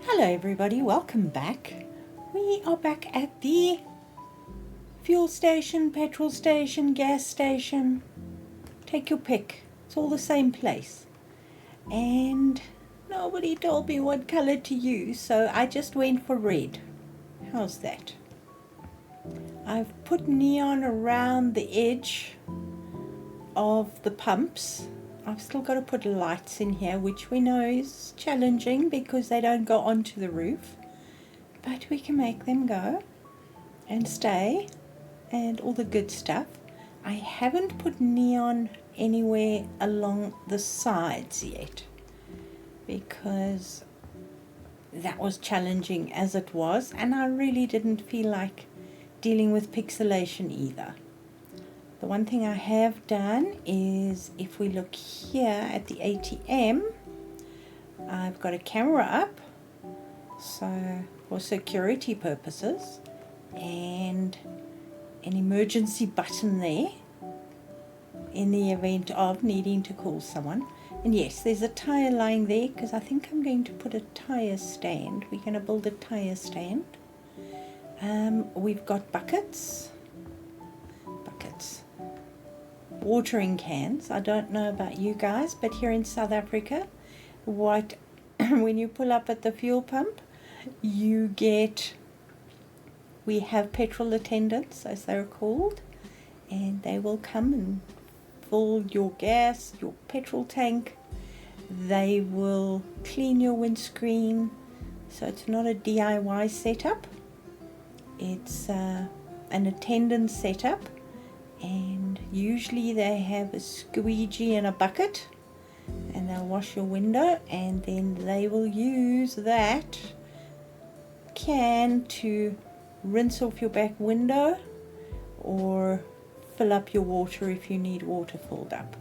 Hello everybody, welcome back. We are back at the fuel station, petrol station, gas station. Take your pick. It's all the same place. And nobody told me what color to use, so I just went for red. How's that? I've put neon around the edge of the pumps. I've still got to put lights in here, which we know is challenging because they don't go onto the roof. But we can make them go and stay and all the good stuff. I haven't put neon anywhere along the sides yet because that was challenging as it was, and I really didn't feel like dealing with pixelation either. The one thing I have done is, if we look here at the ATM, I've got a camera up, so for security purposes, and an emergency button there in the event of needing to call someone. And yes, there's a tire lying there because I think I'm going to put a tire stand. We're going to build a tire stand. We've got buckets, watering cans. I don't know about you guys, but here in South Africa, when you pull up at the fuel pump, we have petrol attendants, as they're called, and they will come and fill your gas, your petrol tank. They will clean your windscreen, so it's not a DIY setup. It's an attendant setup. And usually they have a squeegee and a bucket, and they'll wash your window, and then they will use that can to rinse off your back window or fill up your water if you need water filled up.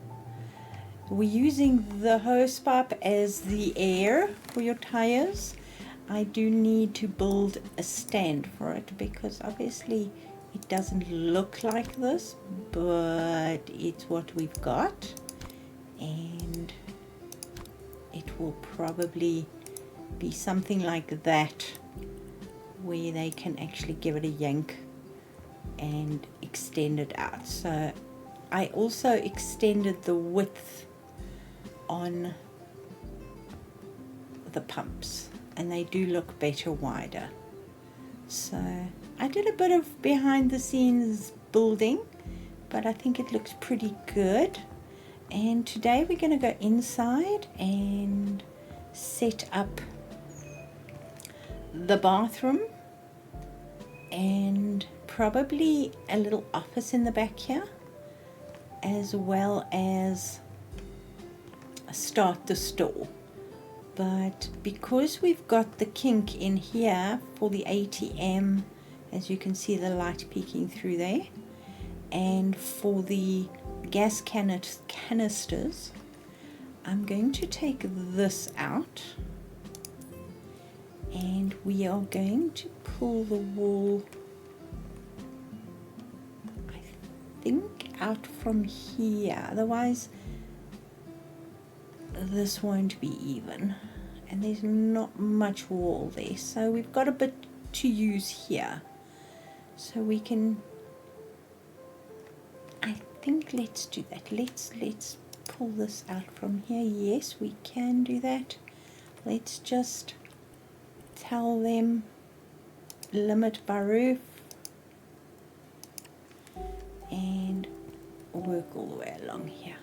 We're using the hose pipe as the air for your tires. I do need to build a stand for it because obviously it doesn't look like this, but it's what we've got, and it will probably be something like that where they can actually give it a yank and extend it out. So I also extended the width on the pumps, and they do look better wider. So I did a bit of behind the scenes building, but I think it looks pretty good. And today we're going to go inside and set up the bathroom and probably a little office in the back here, as well as start the store. But because we've got the kink in here for the ATM, as you can see the light peeking through there, and for the gas canisters, I'm going to take this out, and we are going to pull the wall, I think, out from here. Otherwise this won't be even, and there's not much wall there, so we've got a bit to use here. So we can, I think, let's do that. Let's pull this out from here. Yes, we can do that. Let's just tell them limit by roof and work all the way along here.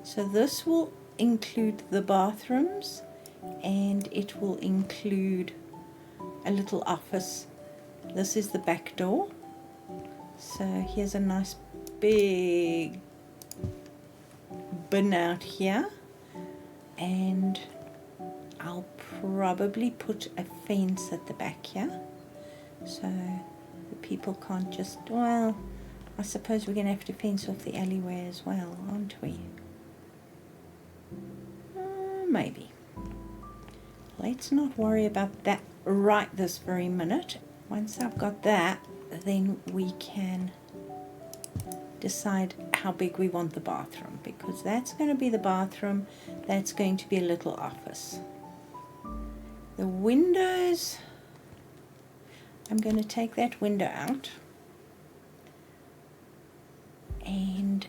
So this will include the bathrooms, and it will include a little office. This is the back door, so here's a nice big bin out here, and I'll probably put a fence at the back here so the people can't just, well, I suppose we're going to have to fence off the alleyway as well, aren't we? Maybe. Let's not worry about that right this very minute. Once I've got that, then we can decide how big we want the bathroom, because that's going to be the bathroom, that's going to be a little office. The windows, I'm going to take that window out, and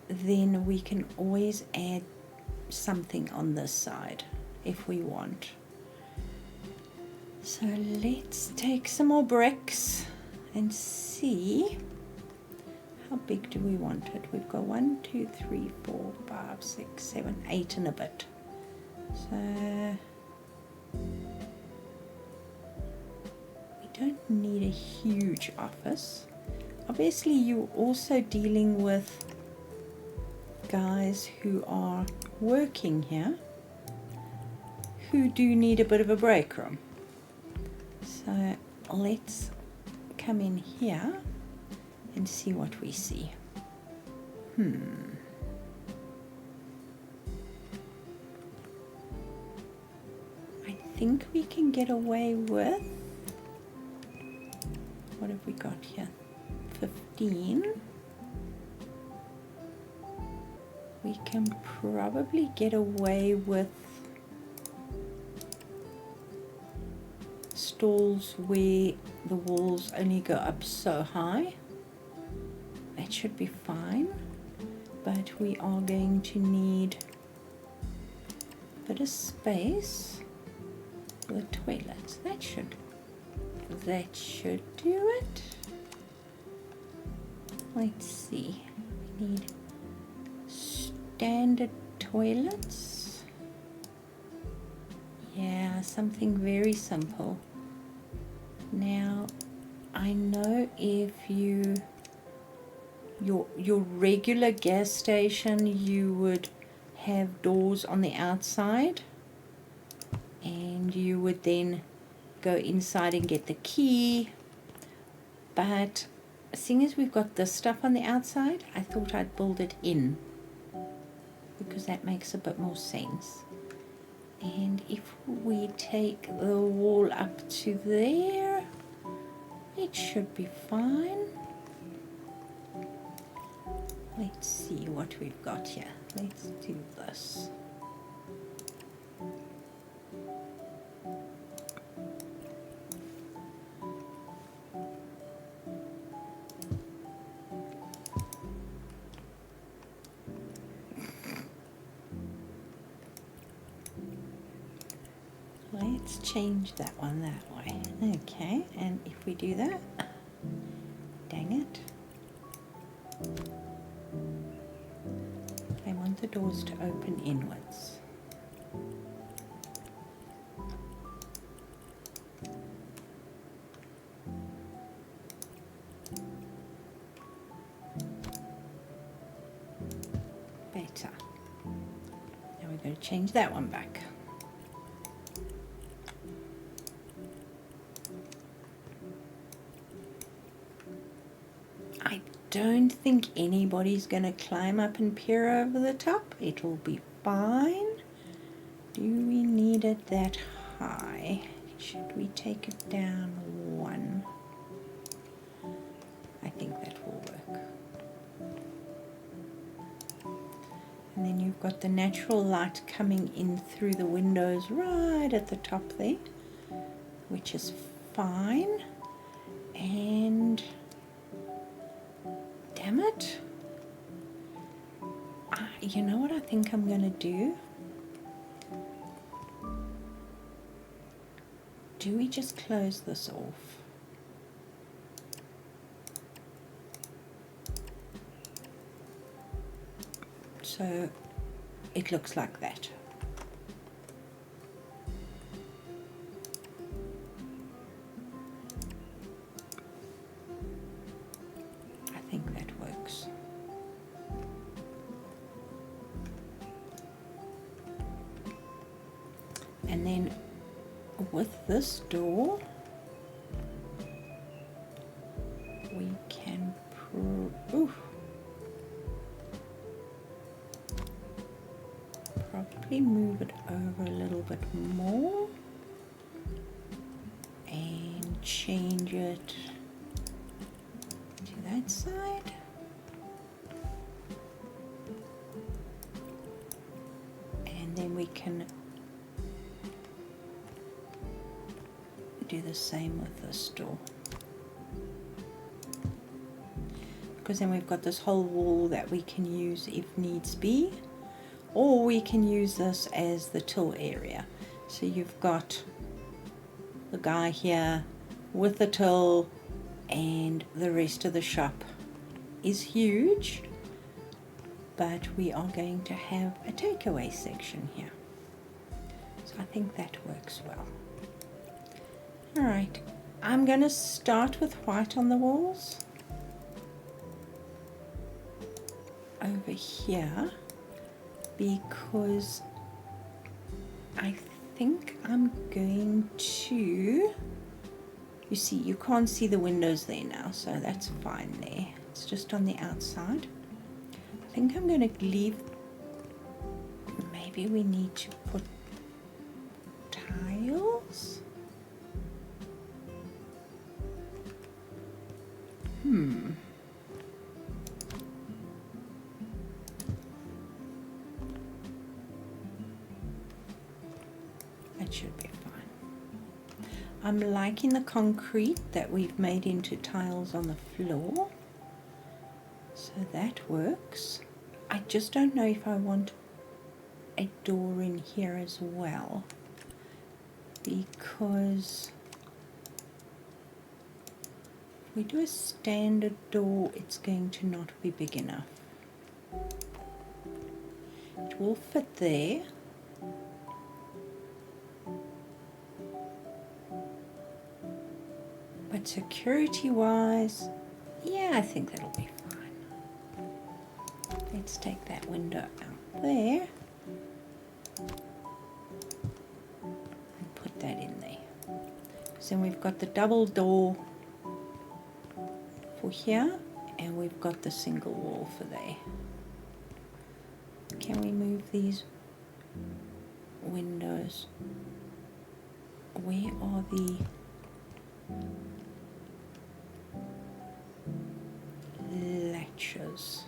then we can always add something on this side if we want. So let's take some more bricks and see how big do we want it. We've got 1, 2, 3, 4, 5, 6, 7, 8 and a bit. So we don't need a huge office. Obviously you're also dealing with guys who are working here who do need a bit of a break room. So let's come in here and see what we see. I think we can get away with, what have we got here? 15. We can probably get away with stalls where the walls only go up so high. That should be fine, but we are going to need a bit of space for the toilets. That should do it. Let's see, we need standard toilets. Yeah, something very simple. Now, I know if your regular gas station, you would have doors on the outside, and you would then go inside and get the key. But seeing as we've got this stuff on the outside, I thought I'd build it in, because that makes a bit more sense. And if we take the wall up to there, it should be fine. Let's see what we've got here. Let's do this. Let's change that one that way. Okay, and if we do that, dang it. I want the doors to open inwards. Better. Now we're going to change that one back. I don't think anybody's going to climb up and peer over the top. It'll be fine. Do we need it that high? Should we take it down 1? I think that will work. And then you've got the natural light coming in through the windows right at the top there, which is fine. And damn it, you know what I think I'm going to do? Do we just close this off? So it looks like that. I think that works. And then with this door, we can probably move it over a little bit more and change it to that side. And then we can do the same with this door. Because then we've got this whole wall that we can use if needs be, or we can use this as the till area. So you've got the guy here with the till, and the rest of the shop is huge, but we are going to have a takeaway section here. So I think that works well. Alright, I'm going to start with white on the walls over here, because I think I'm going to, you see, you can't see the windows there now, so that's fine there. It's just on the outside. I think I'm going to leave, maybe we need to put tiles. That should be fine. I'm liking the concrete that we've made into tiles on the floor, so that works. I just don't know if I want a door in here as well, because if we do a standard door, it's going to not be big enough. It will fit there, but security wise, yeah, I think that'll be fine. Let's take that window out there and put that in there. So we've got the double door for here, and we've got the single wall for there. Can we move these windows? Where are the latches?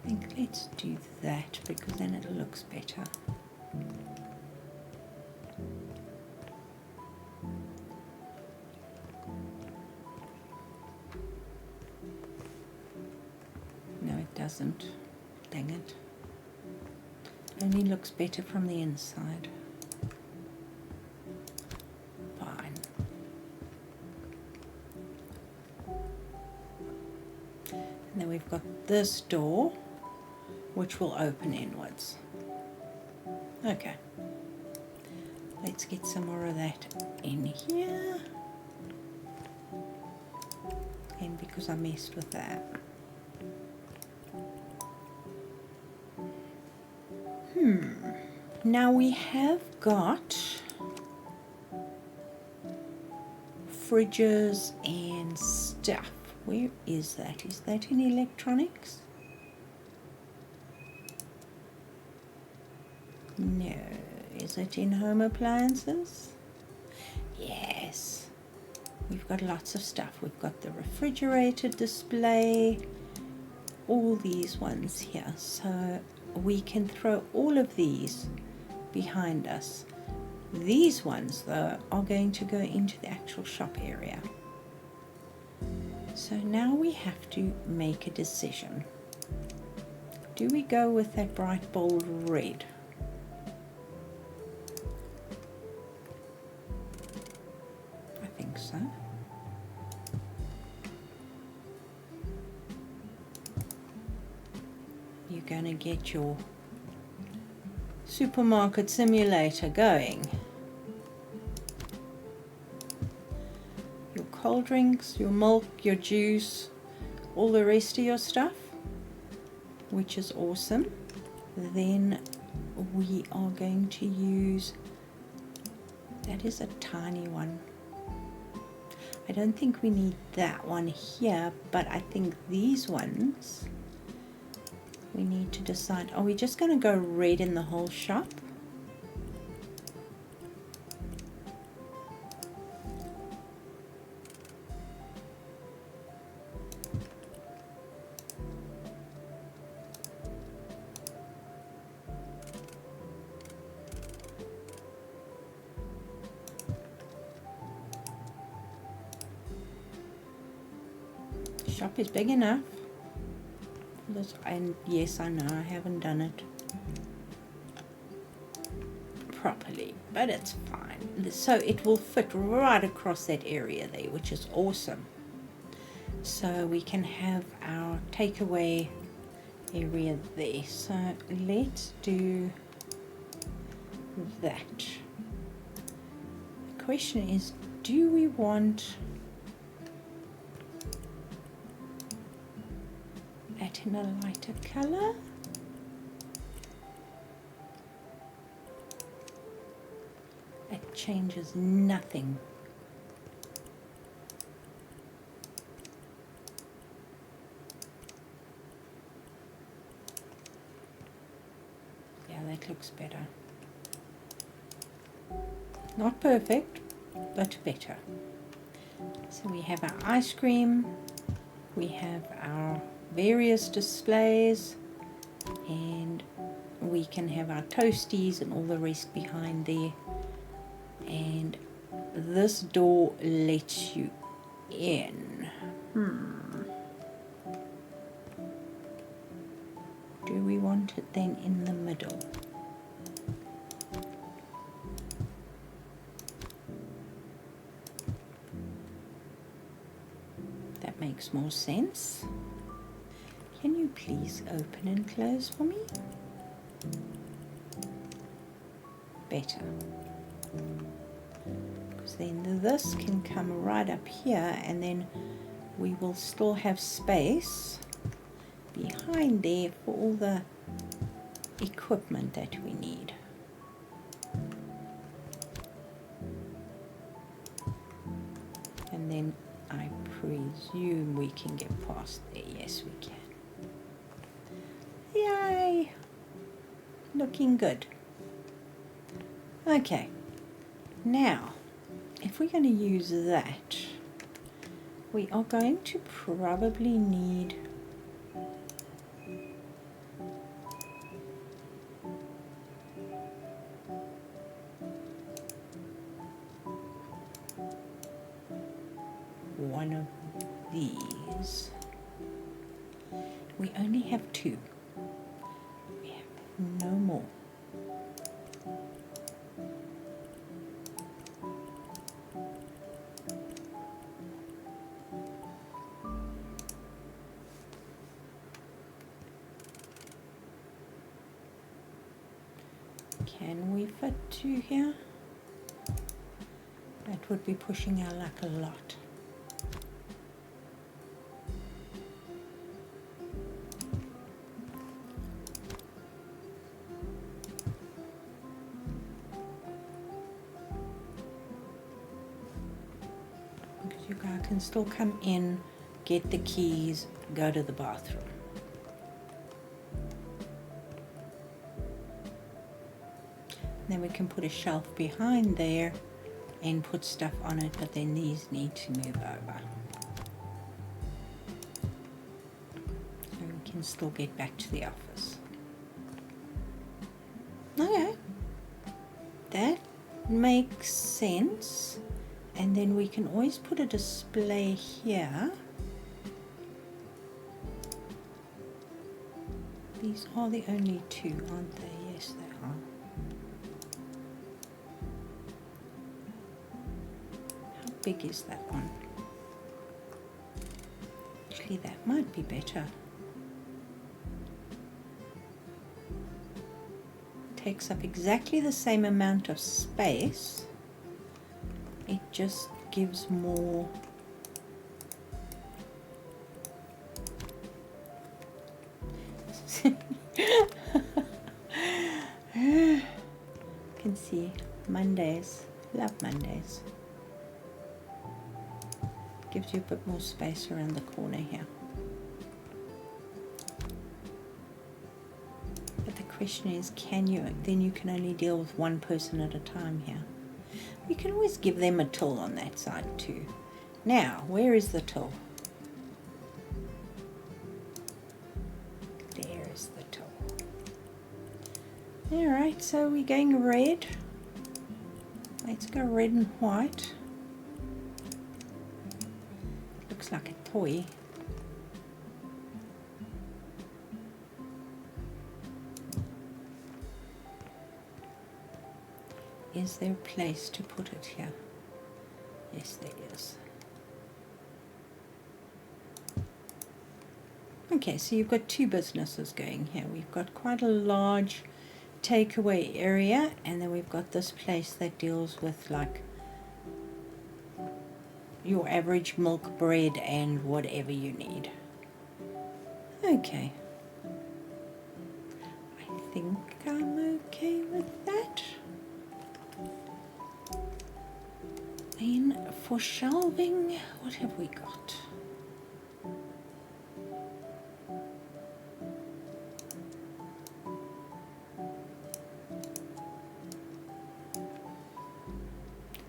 I think let's do that, because then it looks better. No, it doesn't. Dang it. Only looks better from the inside. Fine. And then we've got this door, which will open inwards. Okay. Let's get some more of that in here. And because I messed with that. Now we have got fridges and stuff. Where is that? Is that in electronics? No. Is it in home appliances? Yes. We've got lots of stuff. We've got the refrigerator display, all these ones here. So we can throw all of these behind us. These ones, though, are going to go into the actual shop area. So now we have to make a decision. Do we go with that bright bold red? I think so. You're going to get your supermarket simulator going. Your cold drinks, your milk, your juice, all the rest of your stuff, which is awesome. Then we are going to use, that is a tiny one. I don't think we need that one here, but I think these ones, we need to decide, are we just going to go red in the whole shop? shop is big enough. This, and yes, I know I haven't done it properly, but it's fine. So it will fit right across that area there, which is awesome. So we can have our takeaway area there. So let's do that. The question is, do we want that in a lighter color? It changes nothing. Yeah, that looks better. Not perfect, but better. So we have our ice cream, we have our various displays, and we can have our toasties and all the rest behind there. And this door lets you in. Do we want it then in the middle? That makes more sense. Can you please open and close for me? Better. Because then this can come right up here, and then we will still have space behind there for all the equipment that we need. And then I presume we can get past there. Yes, we can. Yay! Looking good. Okay. Now, if we're going to use that, we are going to probably need one of these. We only have two. We have no more. Can we fit two here? That would be pushing our luck a lot. Because you guys can still come in, get the keys, go to the bathroom. Then we can put a shelf behind there and put stuff on it, but then these need to move over. So we can still get back to the office. Okay, that makes sense. And then we can always put a display here. These are the only two, aren't they? Yes, they are. Big is that one? Actually, that might be better. Takes up exactly the same amount of space. It just gives more. You can see Mondays. Love Mondays. Gives you a bit more space around the corner here. But the question is, can you, then you can only deal with one person at a time here. We can always give them a till on that side too. Now, where is the till? There is the till. Alright, so we're going red. Let's go red and white. Looks like a toy. Is there a place to put it here? Yes, there is. Okay, so you've got two businesses going here. We've got quite a large takeaway area, and then we've got this place that deals with like your average milk, bread, and whatever you need. Okay. I think I'm okay with that. Then for shelving, what have we got?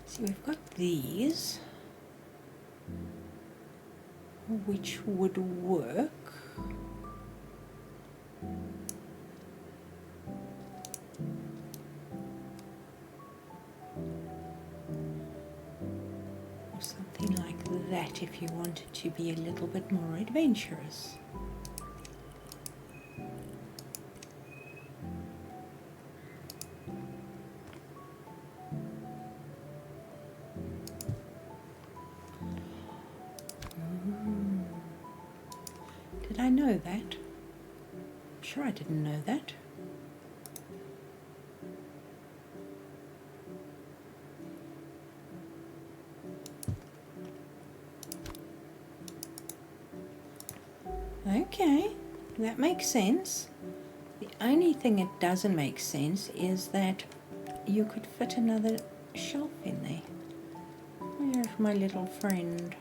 So we've got these, which would work. Or something like that if you wanted to be a little bit more adventurous. Did I know that? I'm sure I didn't know that. Okay, that makes sense. The only thing it doesn't make sense is that you could fit another shelf in there. Where's my little friend?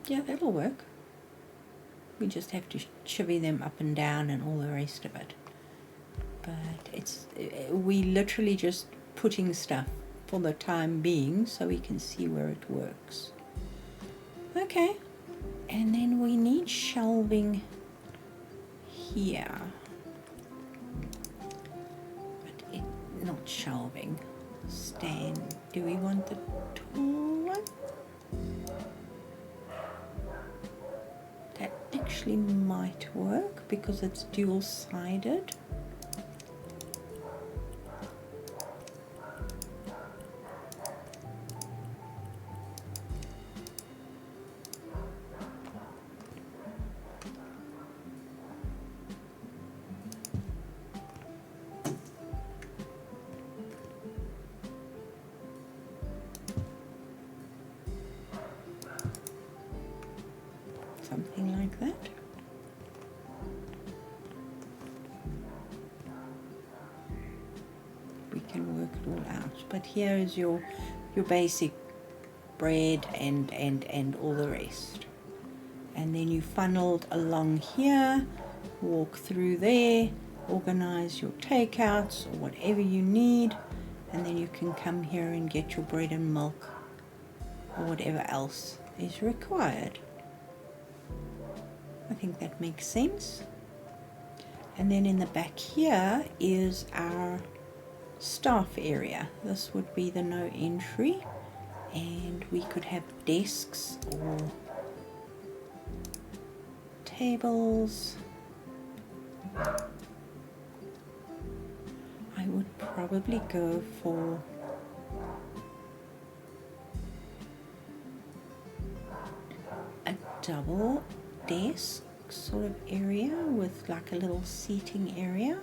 Yeah, that'll work. We just have to chivvy them up and down and all the rest of it. But we literally just putting stuff for the time being so we can see where it works. Okay, and then we need shelving here. But not shelving. Stand. Do we want the tall one? That actually might work because it's dual-sided. Something like that. We can work it all out. But here is your basic bread and all the rest. And then you funneled along here, walk through there, organize your takeouts or whatever you need, and then you can come here and get your bread and milk or whatever else is required. I think that makes sense. And then in the back here is our staff area. This would be the no entry, and we could have desks or tables. I would probably go for a double desk sort of area with like a little seating area.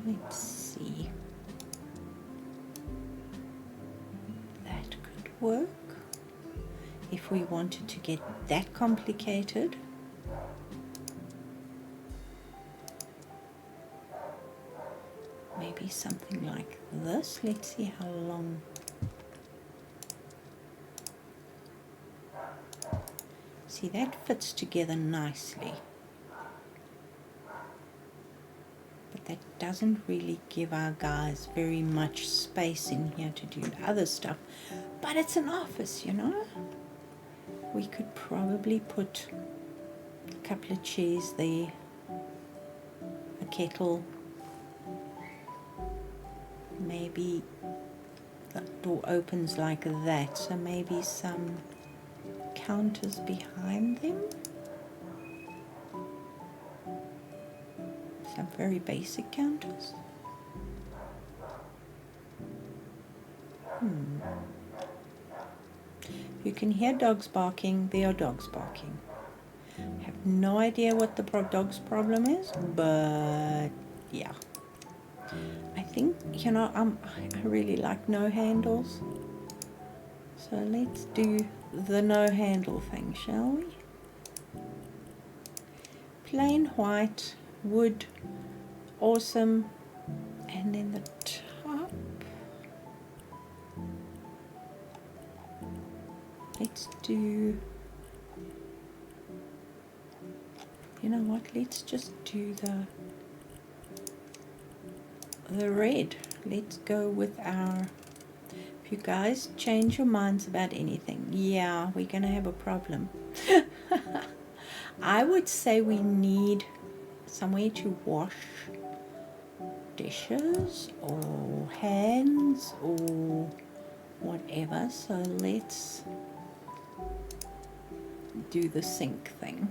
Let's see. That could work if we wanted to get that complicated. Maybe something like this. Let's see how long. See, that fits together nicely. But that doesn't really give our guys very much space in here to do other stuff. But it's an office, you know. We could probably put a couple of chairs there, a kettle, maybe the door opens like that, so maybe some counters behind them. Some very basic counters. You can hear dogs barking. There are dogs barking. I have no idea what the dog's problem is, but yeah. I think, you know, I really like no handles. So let's do the no handle thing, shall we? Plain white, wood, awesome. And then the top. Let's do, you know what, let's just do the red. Let's go with our, if you guys change your minds about anything, yeah, we're gonna have a problem. I would say we need somewhere to wash dishes or hands or whatever, so let's do the sink thing.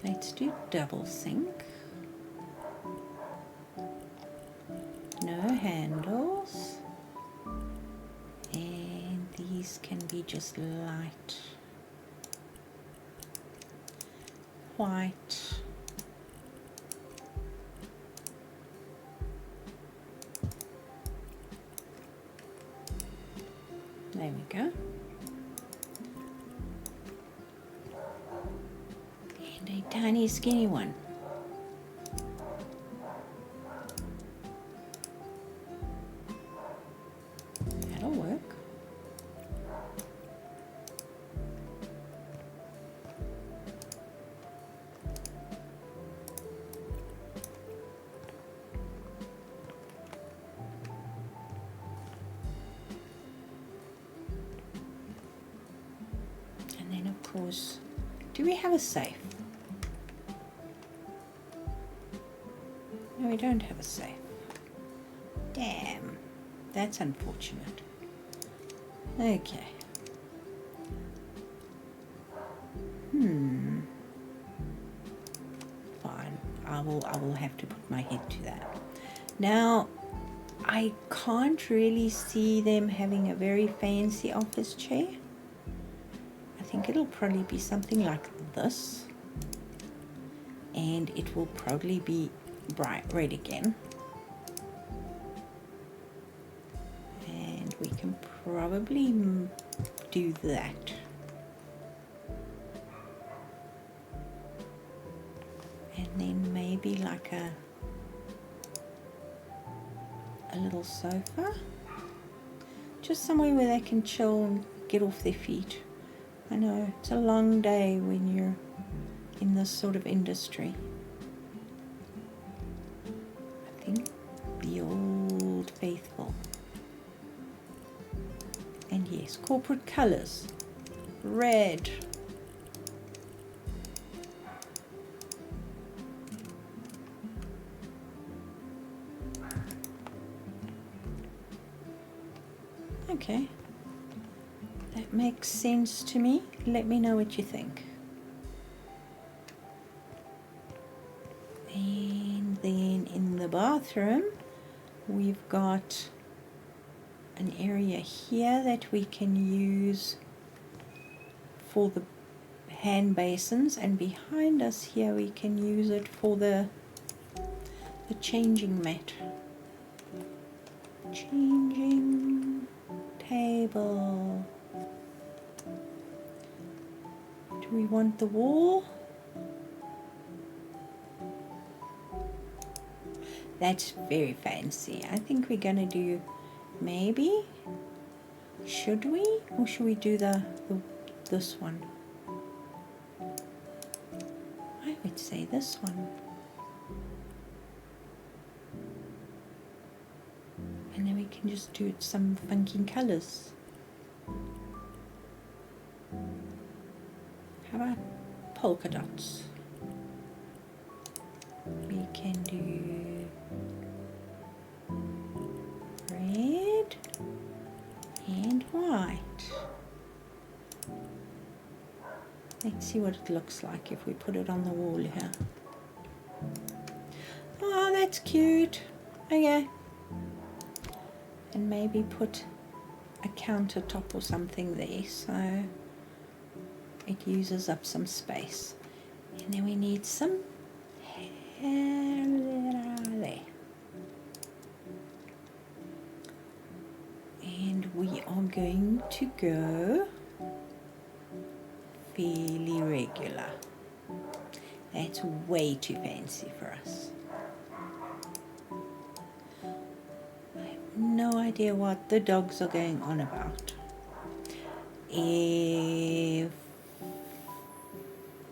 Let's do double sink. No handles. And these can be just light white. There we go. And a tiny skinny one. That'll work. And then of course, do we have a safe? No, we don't have a safe. Damn, that's unfortunate. Okay. Fine. I will have to put my head to that. Now, I can't really see them having a very fancy office chair. I think it'll probably be something like this. And it will probably be bright red again. And we can probably do that. And then maybe like a little sofa. Just somewhere where they can chill and get off their feet. I know, it's a long day when you're in this sort of industry. I think the old faithful. And yes, corporate colors. Red. Okay. That makes sense to me. Let me know what you think. And then in the bathroom, we've got an area here that we can use for the hand basins, and behind us here we can use it for the changing mat. Changing table. Do we want the wall? That's very fancy. I think we're gonna do, maybe, should we, or should we do this one? I would say this one. And then we can just do some funky colors. How about polka dots? We can do red and white. Let's see what it looks like if we put it on the wall here. Oh, that's cute. Okay. And maybe put a countertop or something there so it uses up some space. And then we need some there. And we are going to go fairly regular. That's way too fancy for us. I have no idea what the dogs are going on about. If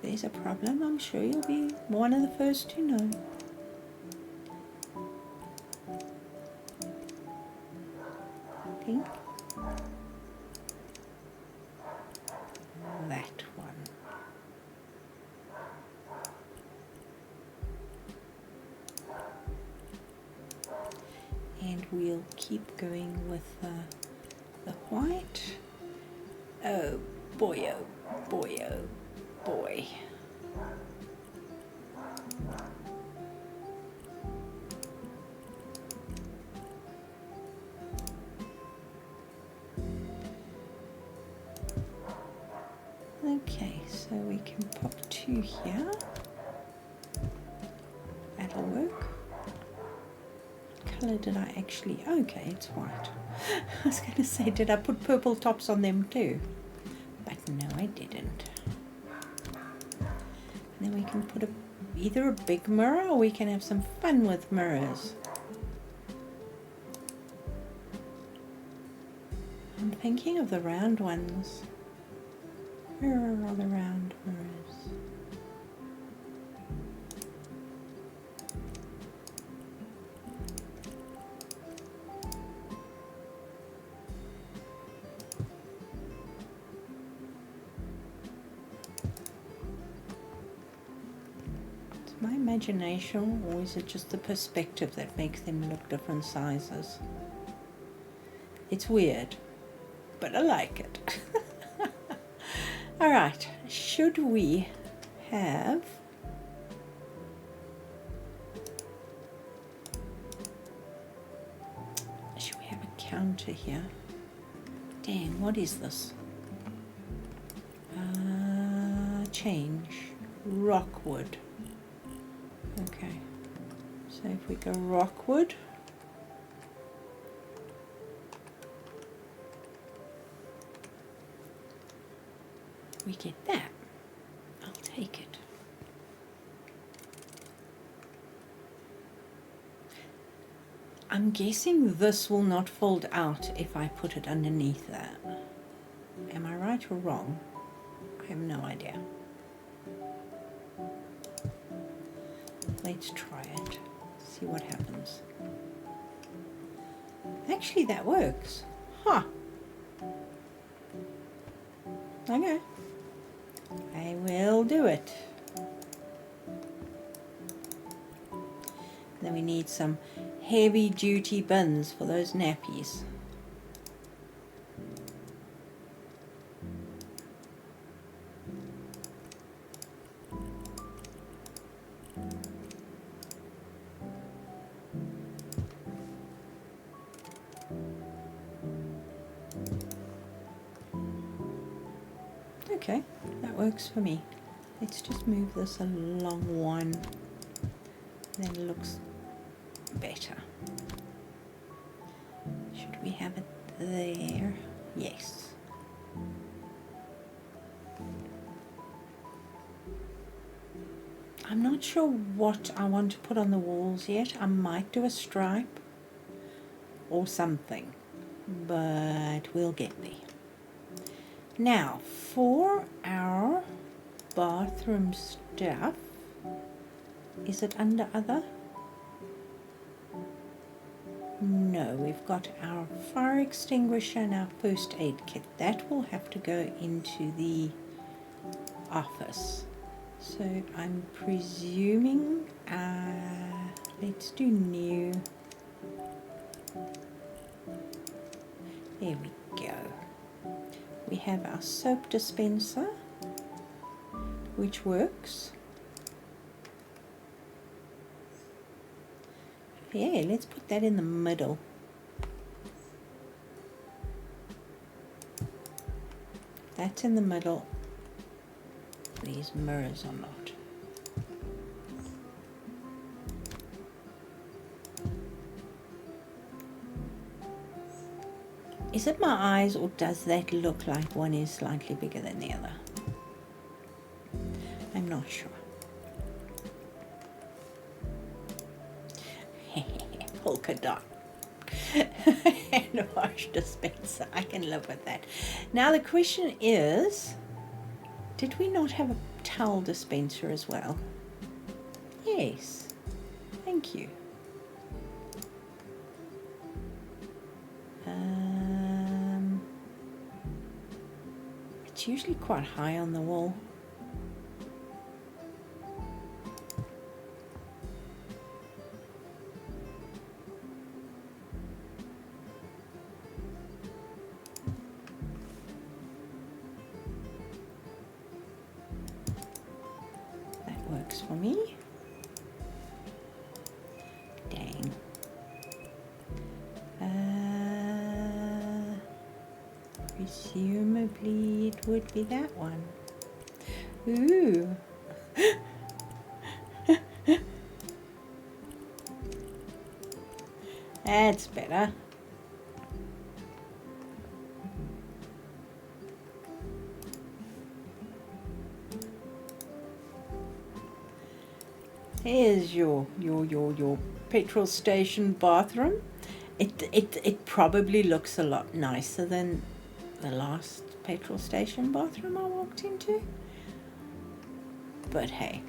there's a problem, I'm sure you'll be one of the first to know. I think that one. And we'll keep going with the white. Oh boy, oh boy, oh boy. Okay, so we can pop 2 here. That'll work. What colour did I actually? Okay, it's white. I was going to say, did I put purple tops on them too? But no, I didn't. And then we can put either a big mirror or we can have some fun with mirrors. I'm thinking of the round ones. Where are all the round mirrors? It's my imagination, or is it just the perspective that makes them look different sizes? It's weird, but I like it. All right, should we have a counter here? Dang, what is this? Change, rockwood. Okay, so if we go rockwood, we get that. I'll take it. I'm guessing this will not fold out if I put it underneath that. Am I right or wrong? I have no idea. Let's try it. See what happens. Actually, that works. Huh. Okay. I will do it. Then we need some heavy duty bins for those nappies. Okay, that works for me. Let's just move this along one, then it looks better. Should we have it there? Yes. I'm not sure what I want to put on the walls yet. I might do a stripe or something, but we'll get there. Now, for our bathroom stuff, is it under other? No, we've got our fire extinguisher and our first aid kit. That will have to go into the office. So I'm presuming, let's do new. There we go. We have our soap dispenser, which works. Yeah, let's put that in the middle. That's in the middle. These mirrors are not. Is it my eyes, or does that look like one is slightly bigger than the other? I'm not sure. Polka dot. And a wash dispenser. I can live with that. Now the question is, did we not have a towel dispenser as well? Yes. Thank you. It's usually quite high on the wall. That works for me. Dang. Presumably it would be that one. Ooh. That's better. Here's your petrol station bathroom. It probably looks a lot nicer than the last petrol station bathroom I walked into. But hey,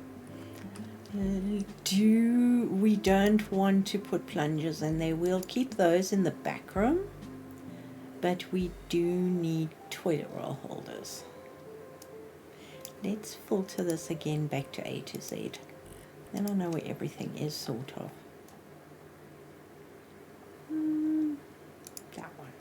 we don't want to put plungers in there. We'll keep those in the back room, but we do need toilet roll holders. Let's filter this again back to A to Z. Then I'll know where everything is, sort of. That one.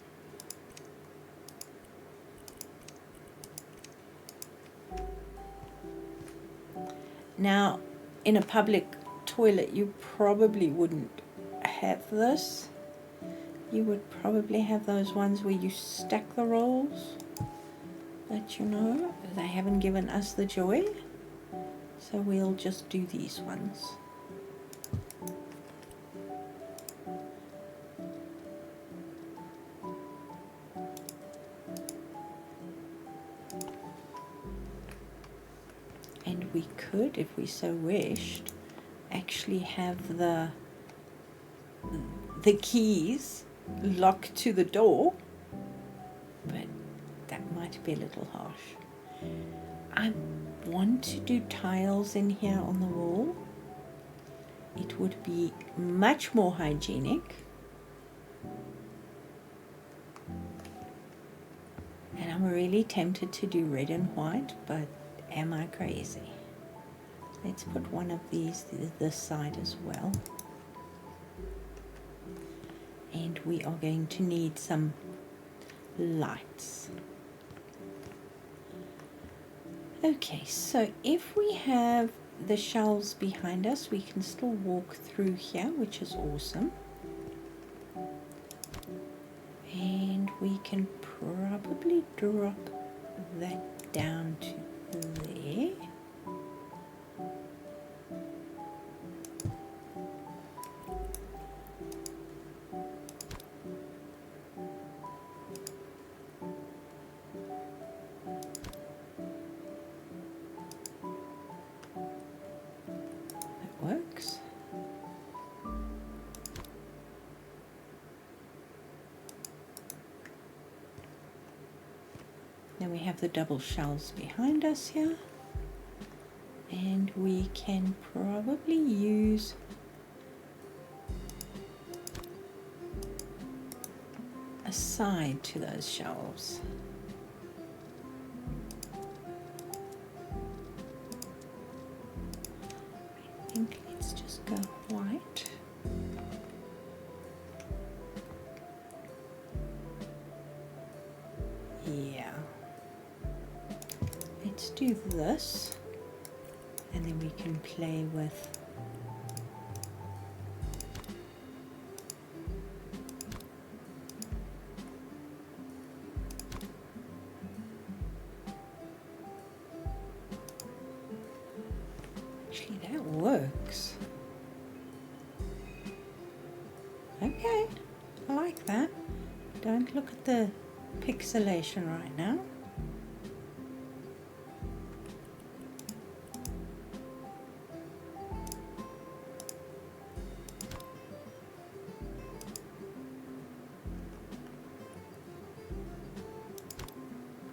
Now, in a public toilet, you probably wouldn't have this. You would probably have those ones where you stack the rolls. But you know, they haven't given us the joy. So we'll just do these ones. And we could, if we so wished, actually have the keys locked to the door, but that might be a little harsh. I want to do tiles in here on the wall. It would be much more hygienic. And I'm really tempted to do red and white, but am I crazy? Let's put one of these this side as well. And we are going to need some lights. Okay, so if we have the shelves behind us, we can still walk through here, which is awesome. And we can probably drop that down to there. Works. Then we have the double shelves behind us here, and we can probably use a side to those shelves. do this, and then we can play with actually that works. Okay, I like that. Don't look at the pixelation right now.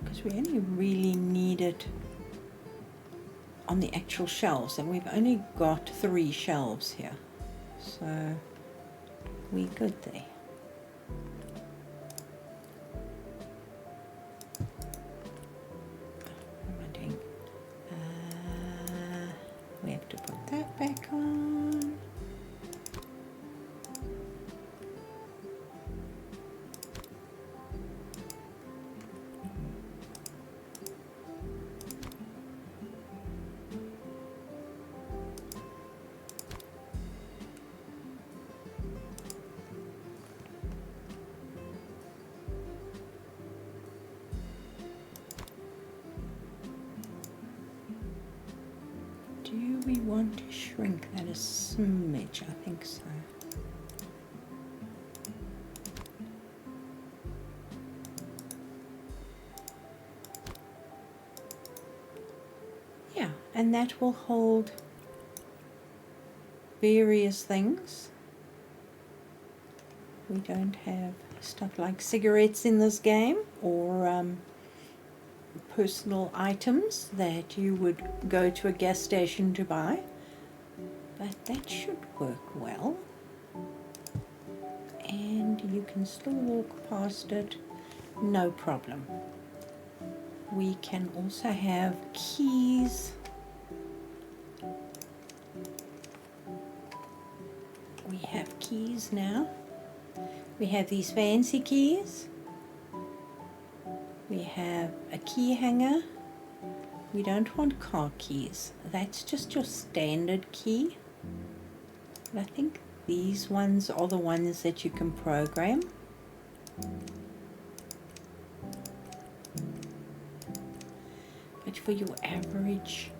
Because we only really need it on the actual shelves, and we've only got 3 shelves here, so we're good there. What am I doing? We have to put that back on. Do we want to shrink that a smidge? I think so. Yeah, and that will hold various things. We don't have stuff like cigarettes in this game, or personal items that you would go to a gas station to buy, but that should work well, and you can still walk past it, no problem. We can also have keys. We have keys now. We have these fancy keys. We have a key hanger. We don't want car keys. That's just your standard key. But I think these ones are the ones that you can program. But for your average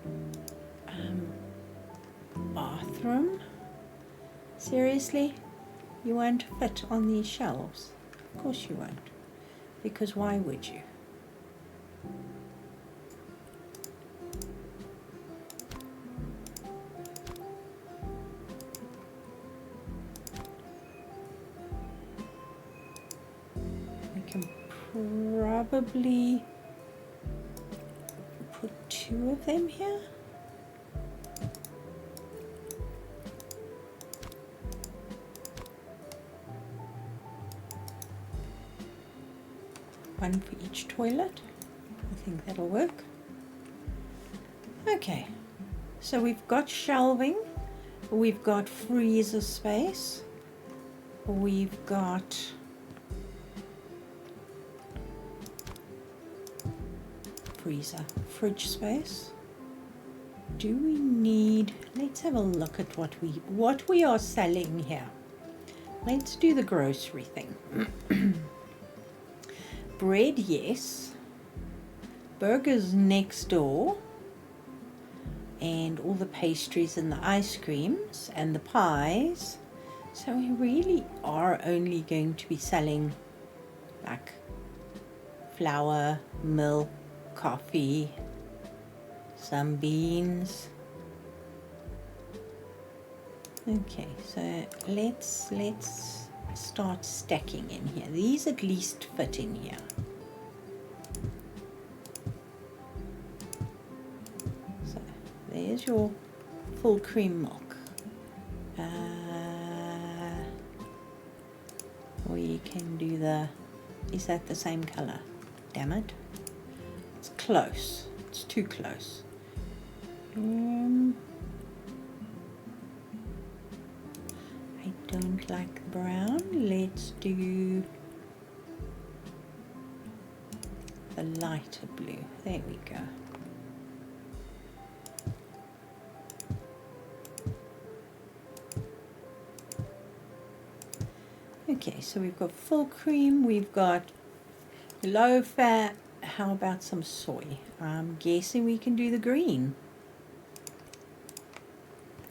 bathroom, seriously, you won't fit on these shelves. Of course you won't. Because why would you? Probably put 2 of them here. One for each toilet. I think that'll work. Okay, so we've got shelving, we've got freezer space, we've got fridge space. Do we need, let's have a look at what we are selling here. Let's do the grocery thing. Bread, yes. Burgers next door. And all the pastries and the ice creams and the pies. So we really are only going to be selling like flour, milk, coffee, some beans. Okay, so let's start stacking in here. These at least fit in here. So there's your full cream milk. We can do the, is that the same color? Damn it. It's close. It's too close. I don't like brown. Let's do the lighter blue. There we go. Okay, so we've got full cream, we've got low fat. How about some soy? I'm guessing we can do the green.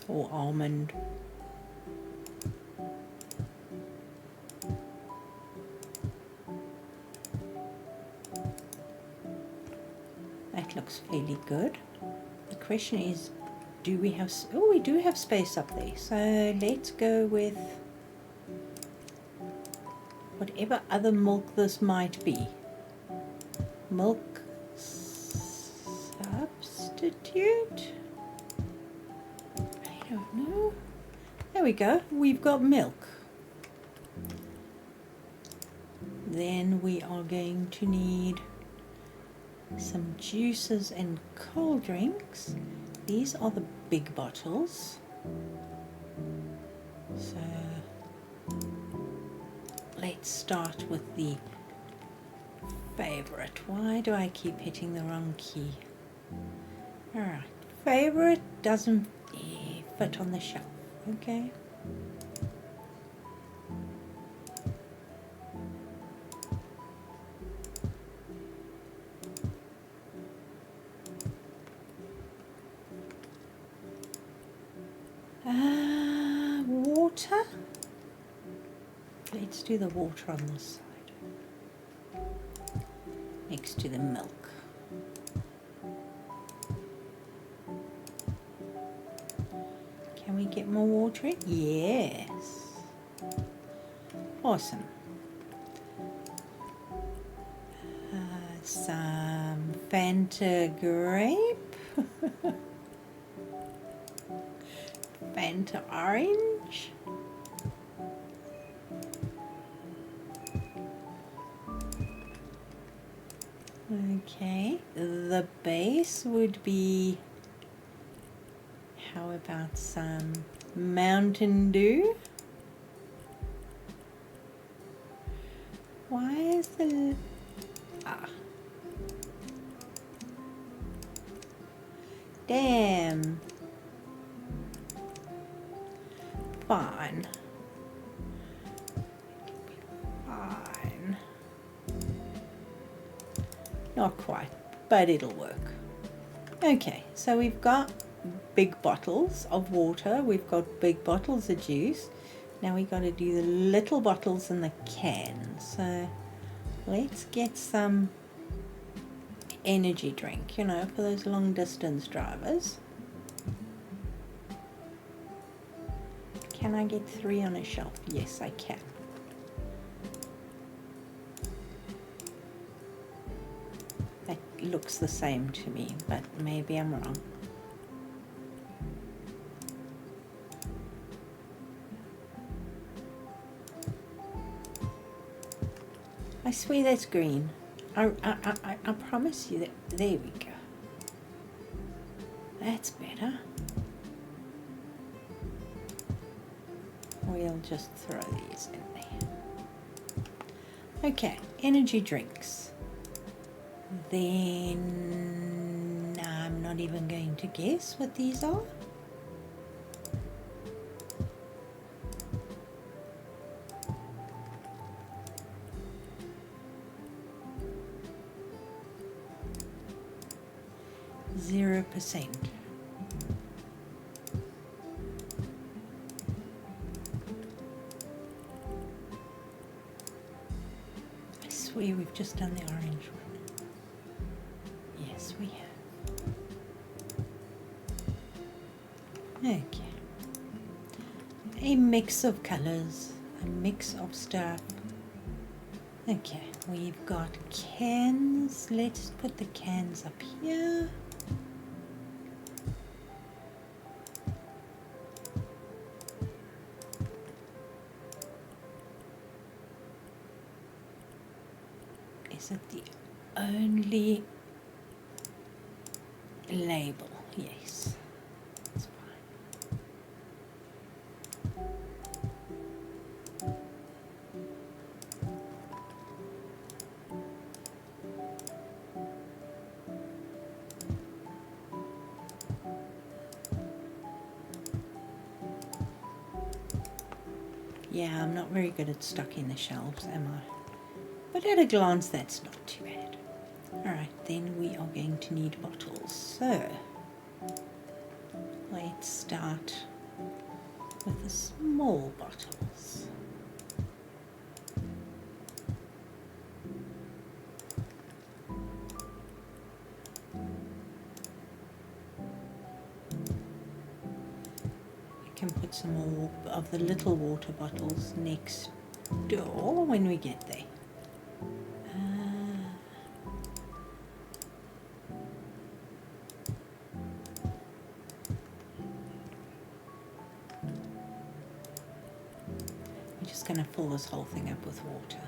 Or almond. That looks fairly good. The question is, do we have... Oh, we do have space up there. So let's go with whatever other milk this might be. Milk substitute? I don't know. There we go. We've got milk. Then we are going to need some juices and cold drinks. These are the big bottles. So let's start with the favorite. Why do I keep hitting the wrong key? Alright, favorite doesn't fit on the shelf. Okay. Water. Let's do the water on this side, next to the milk. Can we get more water in? Yes. Awesome. Some Fanta grape. Fanta orange. Okay, the base would be, how about some Mountain Dew? Why is the... Damn. Fine. Fine. Not quite, but it'll work. Okay, so we've got big bottles of water, we've got big bottles of juice. Now we've got to do the little bottles and the cans. So let's get some energy drink, you know, for those long distance drivers. Can I get 3 on a shelf? Yes, I can. That looks the same to me, but maybe I'm wrong. I swear that's green. I promise you that. There we go. That's better. We'll just throw these in there. Okay, energy drinks. Then I'm not even going to guess what these are. %. I swear we've just done the orange one. Yes, we have. Okay. A mix of colors, a mix of stuff. Okay, we've got cans. Let's put the cans up here. Is it the only label? Yes, that's fine. Yeah, I'm not very good at stocking the shelves, am I? But at a glance, that's not too bad. Alright, then we are going to need bottles. So, let's start with the small bottles. Can put some more of the little water bottles next door when we get there. We're just going to fill this whole thing up with water.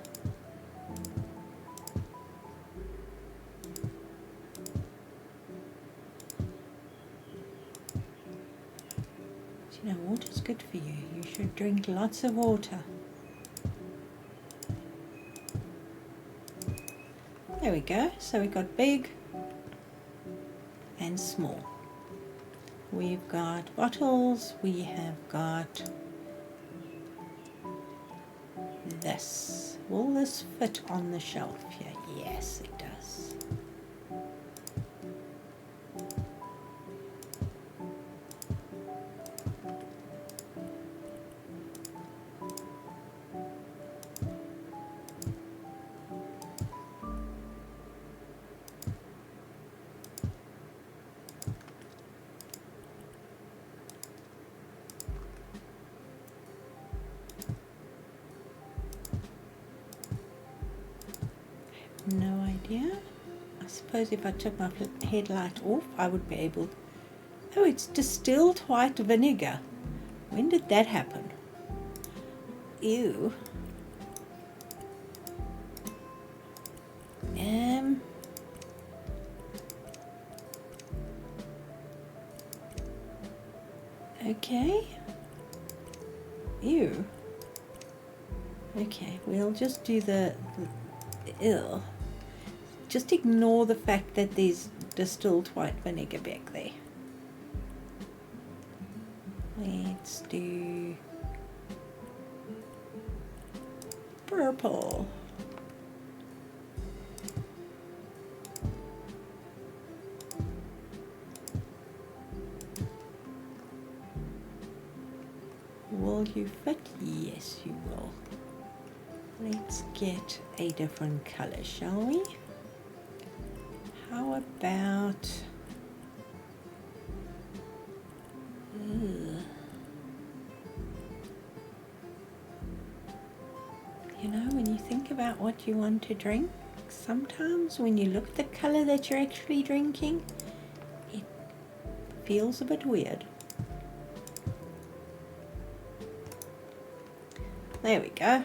You know, water's good for you. You should drink lots of water. There we go. So we've got big and small. We've got bottles. We have got this. Will this fit on the shelf here? Yes, it does. No idea. I suppose if I took my headlight off, I would be able... Oh, it's distilled white vinegar. When did that happen? Ew. Okay. Ew. Okay, we'll just do the ew. Just ignore the fact that there's distilled white vinegar back there. Let's do purple. Will you fit? Yes, you will. Let's get a different color, shall we? How about... You know, when you think about what you want to drink, sometimes when you look at the color that you're actually drinking, it feels a bit weird. There we go.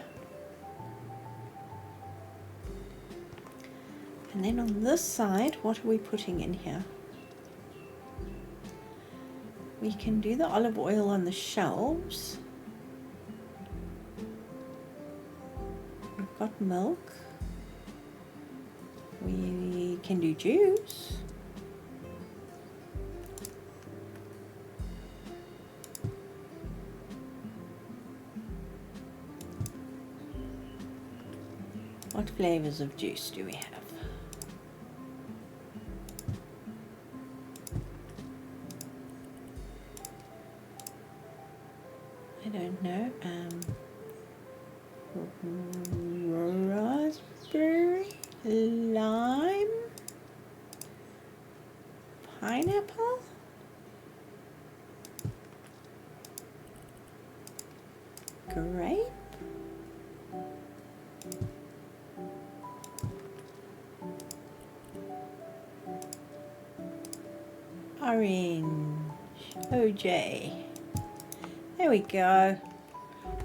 And then on this side, what are we putting in here? We can do the olive oil on the shelves. We've got milk. We can do juice. What flavors of juice do we have? I don't know. Raspberry, lime, pineapple, grape, orange, OJ. There we go.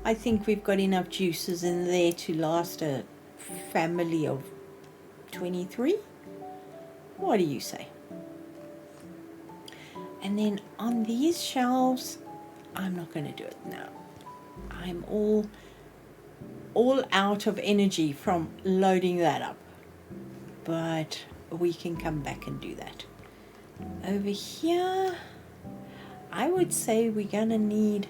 I think we've got enough juices in there to last a family of 23. What do you say? And then on these shelves, I'm not going to do it now. I'm all out of energy from loading that up. But we can come back and do that. Over here, I would say we're going to need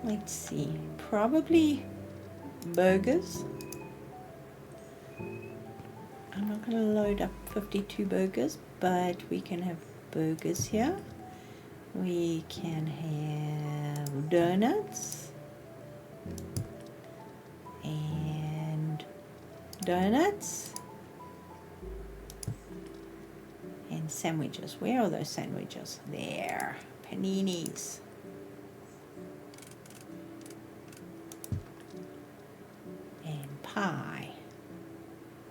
Let's see, probably burgers. I'm not going to load up 52 burgers, but we can have burgers here. We can have donuts and donuts and sandwiches. Where are those sandwiches? There, paninis. And pie.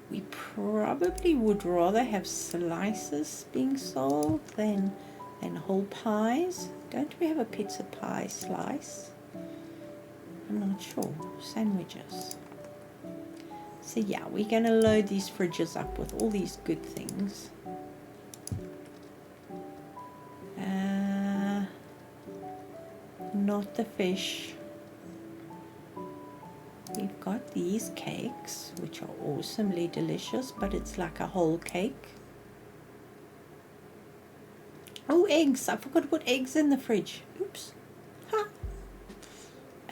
We probably would rather have slices being sold than whole pies. Don't we have a pizza pie slice? I'm not sure. Sandwiches. So yeah, we're going to load these fridges up with all these good things. Not the fish. We've got these cakes, which are awesomely delicious, but it's like a whole cake. Oh, eggs. I forgot to put eggs in the fridge. Oops. Ha.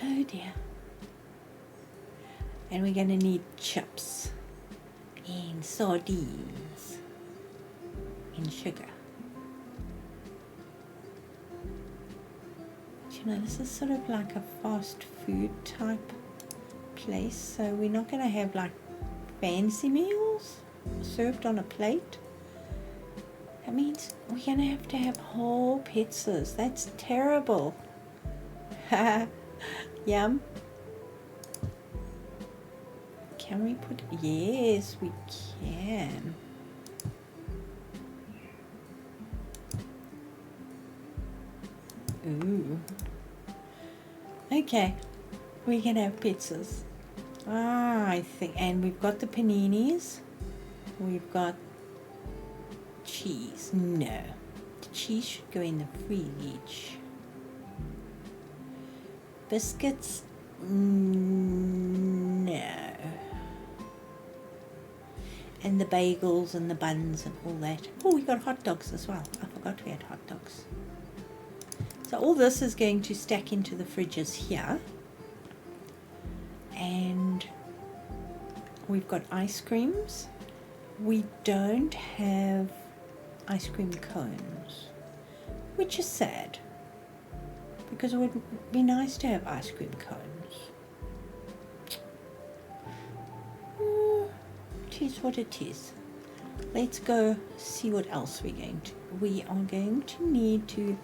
Oh dear. And we're going to need chips and sardines and sugar. You know, this is sort of like a fast food type place, so we're not going to have like fancy meals served on a plate. That means we're going to have whole pizzas. That's terrible. Yum. Can we put, yes we can. Ooh. Okay, we can have pizzas. I think, and we've got the paninis. We've got cheese. No, the cheese should go in the fridge. Biscuits. No. And the bagels and the buns and all that. Oh, we got hot dogs as well. I forgot we had hot dogs. So all this is going to stack into the fridges here. And we've got ice creams. We don't have ice cream cones, which is sad, because it would be nice to have ice cream cones. It is what it is. Let's go see what else we are going to need to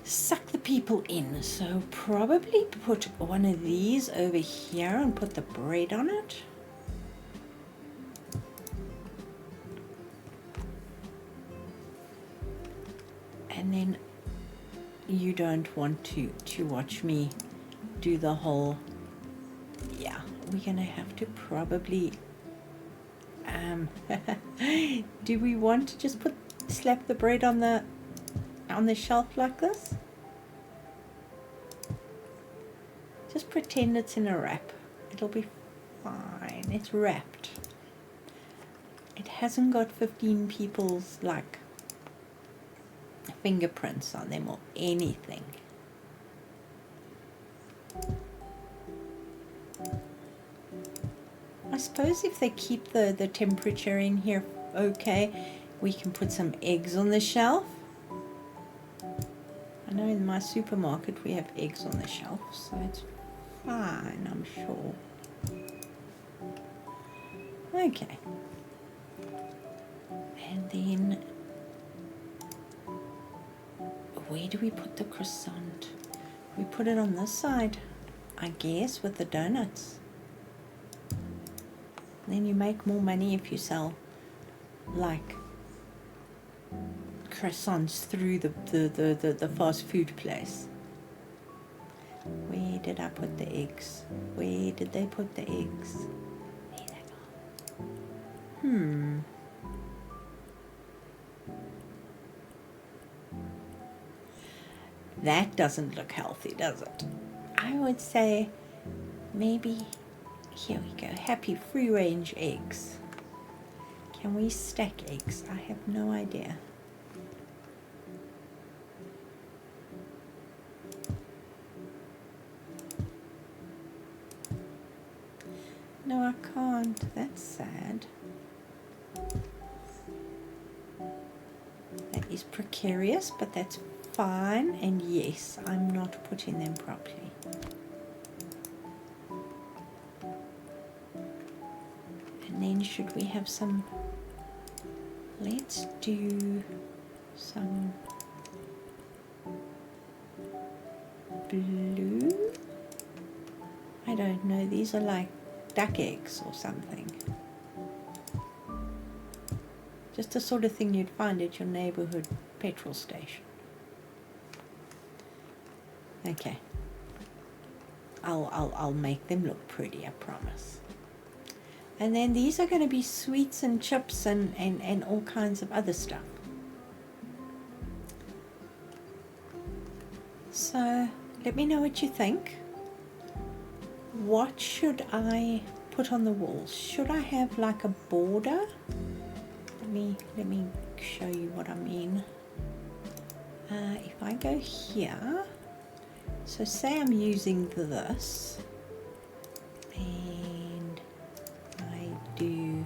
suck the people in. So probably put one of these over here and put the bread on it. And then you don't want to watch me do the whole, yeah, we're gonna have to probably do we want to just slap the bread on the shelf like this? Just pretend it's in a wrap. It'll be fine. It's wrapped. It hasn't got 15 people's like fingerprints on them or anything. I suppose if they keep the temperature in here okay, we can put some eggs on the shelf. I know in my supermarket we have eggs on the shelf, so it's fine, I'm sure. Okay. And then, where do we put the croissant? We put it on this side, I guess, with the donuts. Then you make more money if you sell, like, croissants through the fast food place. Where did I put the eggs? Where did they put the eggs? There they are. That doesn't look healthy, does it? I would say maybe, here we go, happy free range eggs. Can we stack eggs? I have no idea. No, I can't. That's sad. That is precarious, but that's fine. And yes, I'm not putting them properly. And then should we have some, let's do some blue. I don't know, these are like duck eggs or something. Just the sort of thing you'd find at your neighborhood petrol station. Okay, I'll make them look pretty, I promise. And then these are going to be sweets and chips and all kinds of other stuff. So let me know what you think. What should I put on the walls? Should I have like a border? Let me show you what I mean. If I go here, so say I'm using this, and I do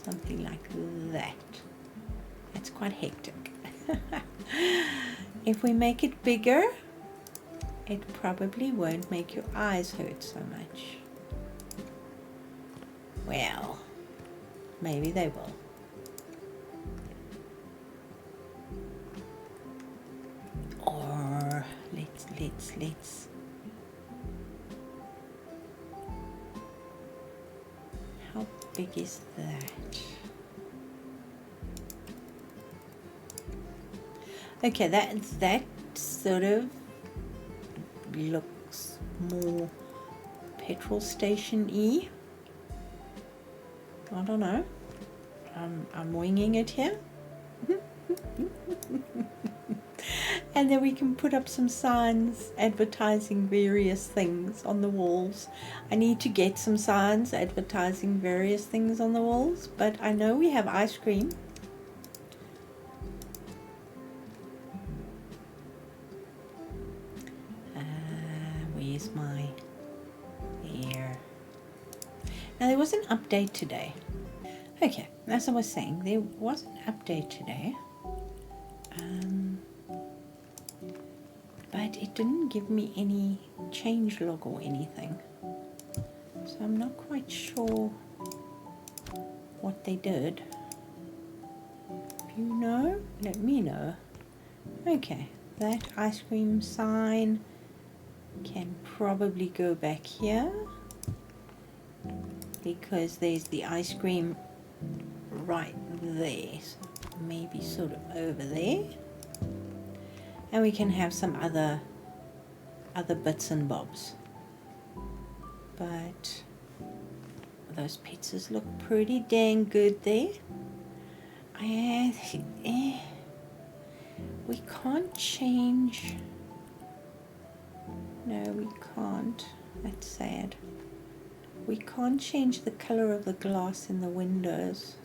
something like that. That's quite hectic. If we make it bigger, it probably won't make your eyes hurt so much. Well, maybe they will. Or let's how big is that? Okay, that sort of looks more petrol station-y. I don't know. I'm winging it here. And then we can put up some signs advertising various things on the walls. I need to get some signs advertising various things on the walls, but I know we have ice cream. Where's my here? Now there was an update today. Okay, as I was saying, there was an update today. But it didn't give me any change log or anything. So I'm not quite sure what they did. If you know, let me know. Okay, that ice cream sign can probably go back here, because there's the ice cream right there, so maybe sort of over there. And we can have some other bits and bobs. But those pizzas look pretty dang good there. We can't change. No, we can't. That's sad. We can't change the color of the glass in the windows,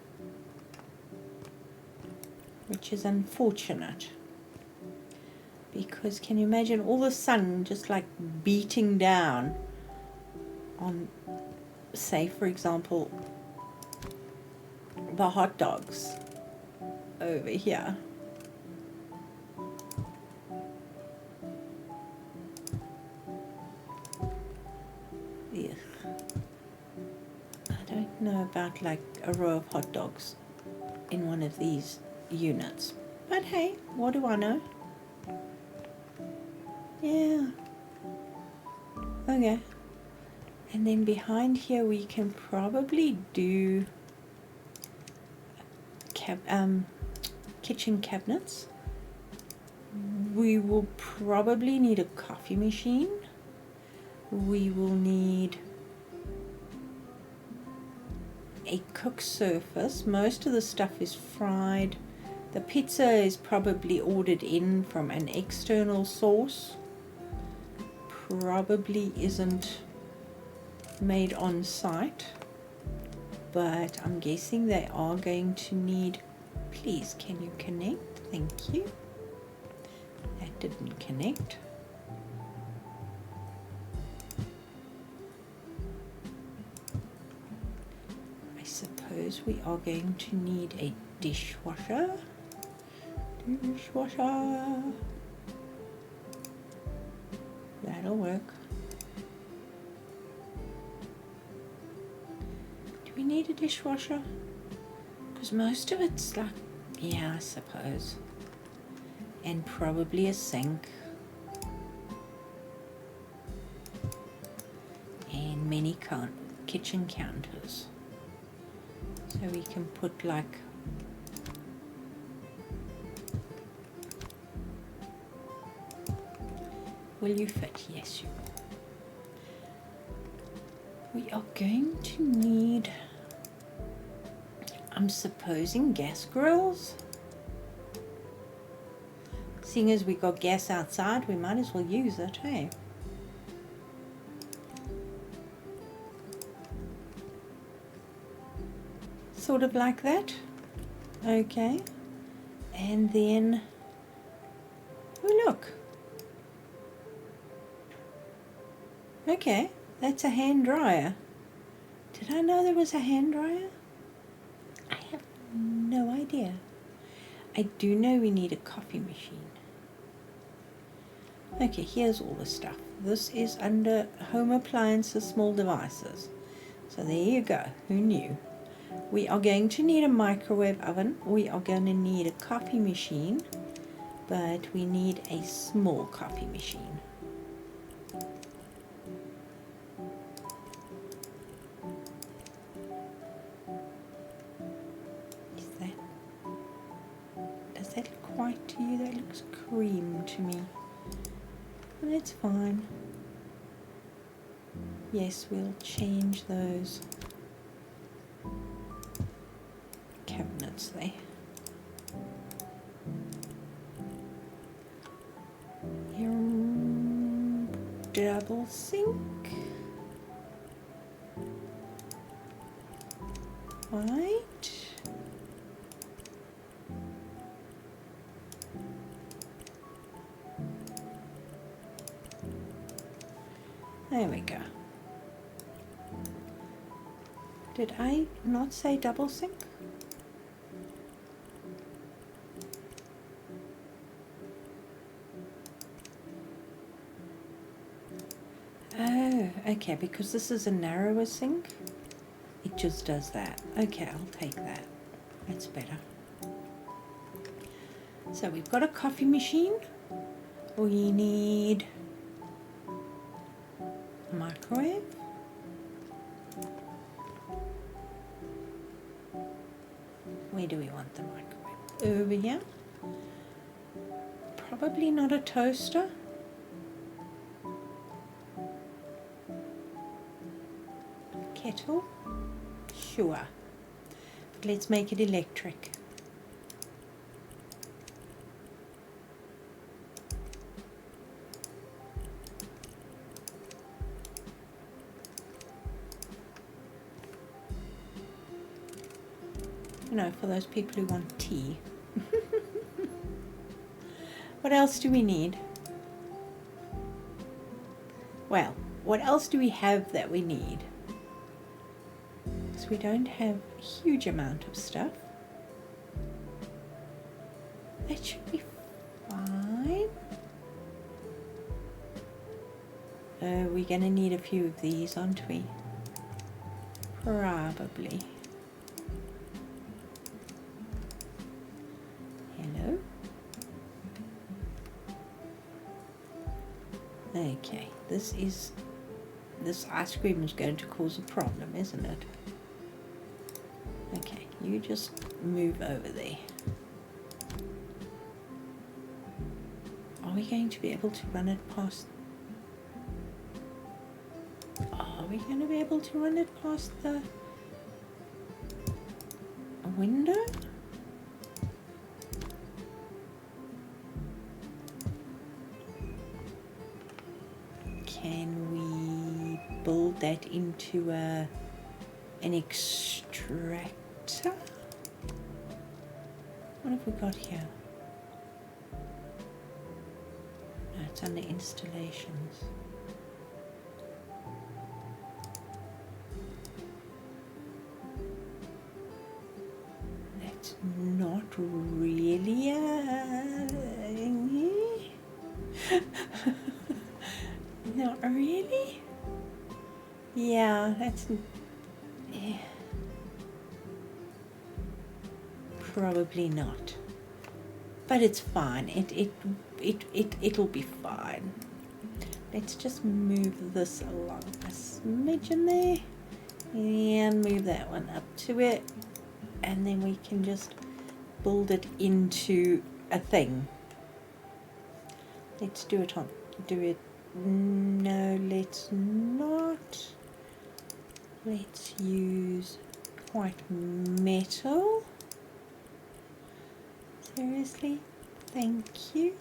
which is unfortunate. Because can you imagine all the sun just like beating down on, say for example, the hot dogs over here. Ugh. I don't know about like a row of hot dogs in one of these units, but hey, what do I know? Yeah. Okay. And then behind here we can probably do kitchen cabinets. We will probably need a coffee machine. We will need a cook surface. Most of the stuff is fried. The pizza is probably ordered in from an external source. Probably isn't made on site, but I'm guessing they are going to need. Please, can you connect? Thank you. That didn't connect. suppose we are going to need a dishwasher. Dishwasher. That'll work. Do we need a dishwasher? Because most of it's like, yeah, I suppose. And probably a sink. And many kitchen counters. So we can put like will you fit? Yes, you will. We are going to need, I'm supposing, gas grills. Seeing as we got gas outside, we might as well use it, hey? Sort of like that. Okay. And then, oh look. Okay, that's a hand dryer. Did I know there was a hand dryer? I have no idea. I do know we need a coffee machine. Okay, here's all the stuff. This is under home appliances, small devices. So there you go. Who knew? We are going to need a microwave oven. We are going to need a coffee machine, but we need a small coffee machine. Does that look white to you? That looks cream to me. That's fine. Yes, we'll change those cabinets there. Double sink. White. There we go. Did I not say double sink? Oh, okay, because this is a narrower sink, it just does that. Okay, I'll take that. That's better. So we've got a coffee machine. We need a microwave. Where do we want the microwave? Over here. Probably not a toaster. Kettle. Sure. But let's make it electric. You know, for those people who want tea. What else do we need? Well, what else do we have that we need? Because we don't have a huge amount of stuff. That should be fine. We're going to need a few of these, aren't we? Probably. Hello? Okay, this ice cream is going to cause a problem, isn't it? Okay, you just move over there. Are we going to be able to run it past? Are we going to be able to run it past the window? Can we build that into an extractor? What have we got here? No, it's under installations. It's not really not really. Yeah, that's probably not. But it's fine. It'll be fine. Let's just move this along a smidgen there, and move that one up to it, and then we can just build it into a thing. Let's do it. No, let's not. Let's use white metal. Seriously? Thank you.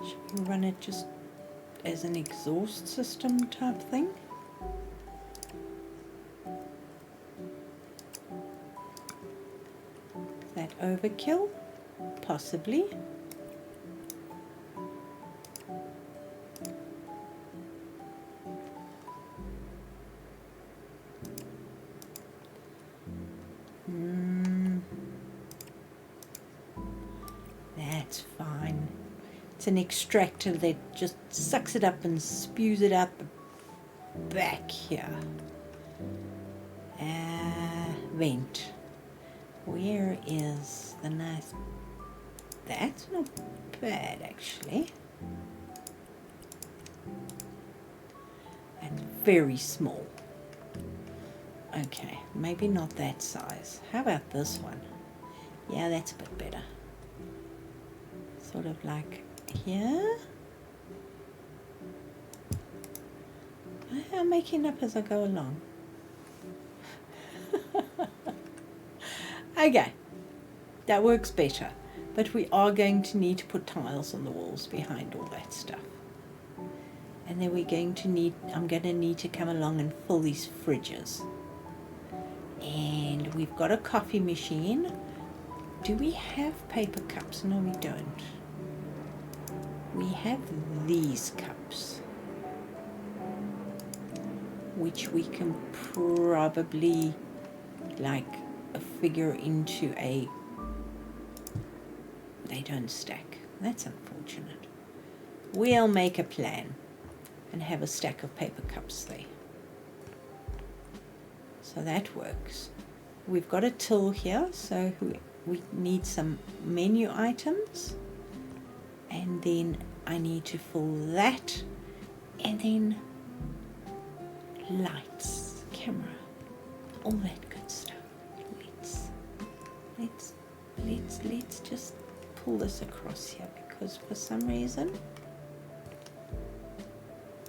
Should we run it just as an exhaust system type thing? Is that overkill? Possibly. That's fine. It's an extractor that just sucks it up and spews it out the back here. Vent. Where is the nice... That's not bad, actually. And very small. Okay, maybe not that size. How about this one? Yeah, that's a bit better. Sort of like here. I'm making up as I go along. Okay, that works better. But we are going to need to put tiles on the walls behind all that stuff. And then we're going to need, I'm going to need to come along and fill these fridges. And we've got a coffee machine. Do we have paper cups? No, we don't. We have these cups, which we can probably like figure into a... They don't stack. That's unfortunate. We'll make a plan and have a stack of paper cups there. So that works. We've got a till here, so we need some menu items. And then I need to fill that. And then lights, camera, all that good stuff. Let's just pull this across here, because for some reason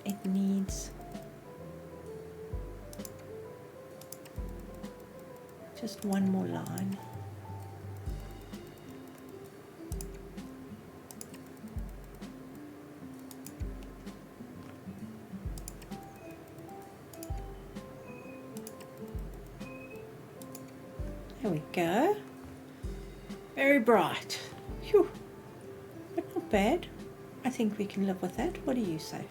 it needs just one more line. There we go. Very bright. Phew. But not bad. I think we can live with that. What do you say?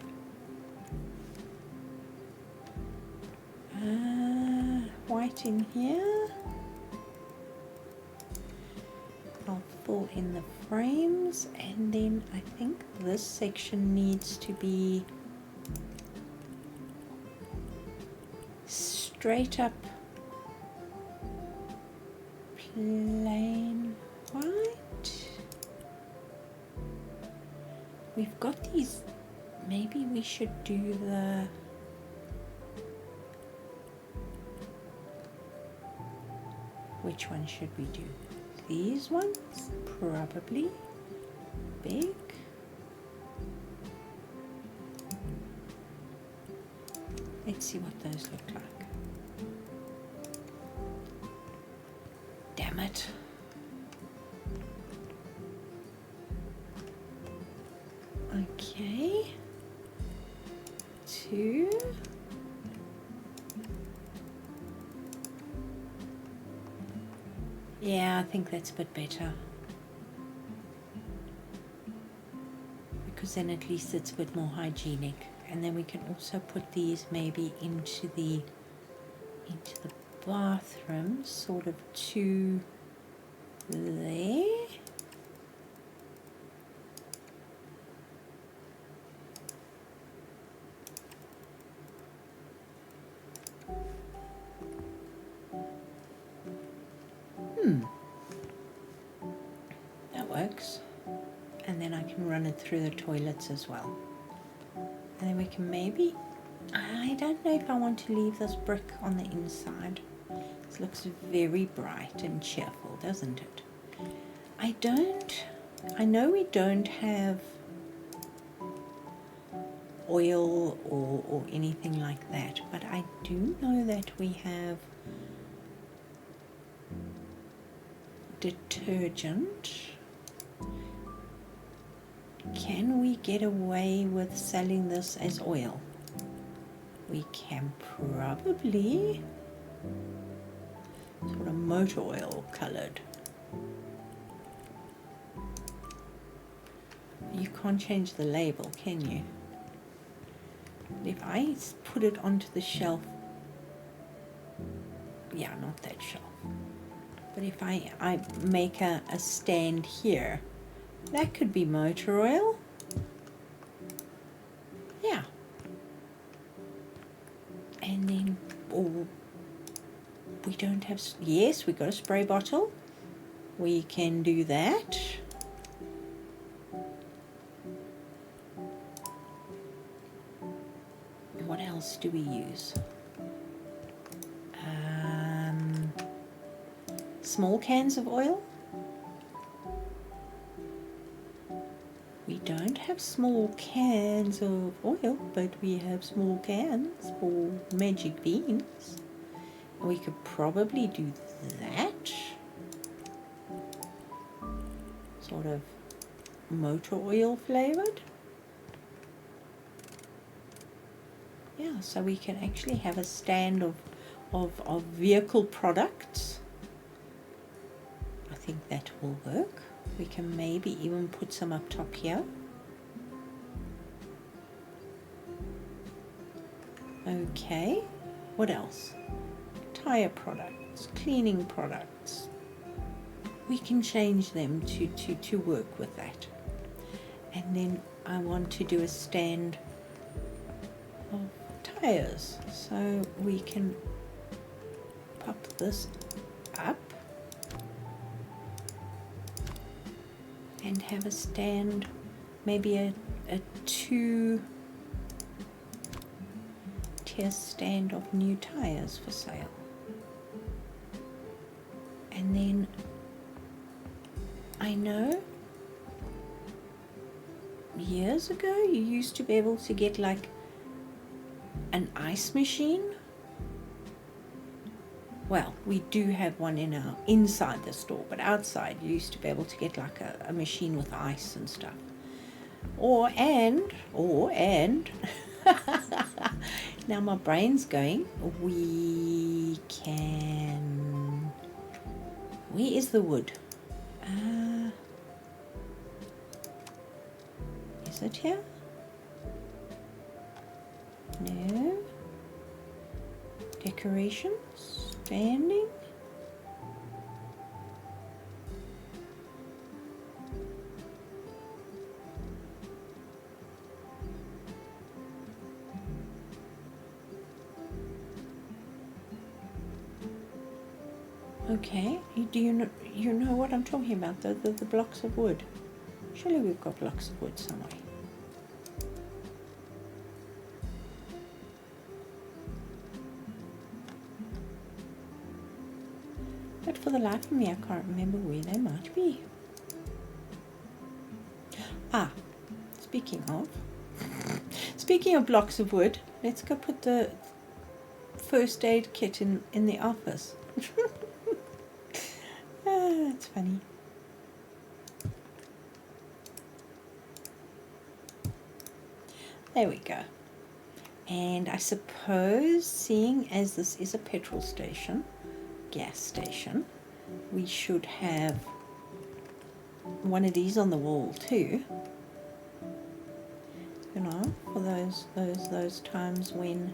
White in here. I'll fill in the frames, and then I think this section needs to be straight up plain white. We've got these. Maybe we should do the... Which one should we do? These ones? Probably. Big. Let's see what those look like. Damn it. Okay. 2. Yeah, I think that's a bit better. because then at least it's a bit more hygienic. And then we can also put these maybe into the bathroom, sort of to there. That works. And then I can run it through the toilets as well. And then we can maybe, I don't know if I want to leave this brick on the inside. This looks very bright and cheerful, doesn't it? I know we don't have oil or anything like that, but I do know that we have detergent. Can we get away with selling this as oil? We can probably, sort of motor oil colored. You can't change the label, can you? If I put it onto the shelf, yeah, not that shelf, but if I make a stand here, that could be motor oil. Yeah. And then, we don't have, yes, we got a spray bottle. We can do that. What else do we use? Small cans of oil. We don't have small cans of oil, but we have small cans for magic beans. We could probably do that. Sort of motor oil flavored. Yeah, so we can actually have a stand of vehicle products. I think that will work. We can maybe even put some up top here. Okay, what else? Tire products, cleaning products. We can change them to work with that. And then I want to do a stand of tires. So we can pop this up and have a stand, maybe a 2-tier stand of new tires for sale. And then I know years ago you used to be able to get like an ice machine. Well, we do have one inside the store, but outside you used to be able to get like a machine with ice and stuff. Or now my brain's going, we can, where is the wood? Is it here? No. Decorations, standing. Okay, do you know what I'm talking about? The blocks of wood. Surely we've got blocks of wood somewhere. But for the life of me, I can't remember where they might be. Ah, speaking of blocks of wood, let's go put the first aid kit in the office. That's funny. There we go. And I suppose, seeing as this is a petrol station, gas station, we should have one of these on the wall too. you know, for those times when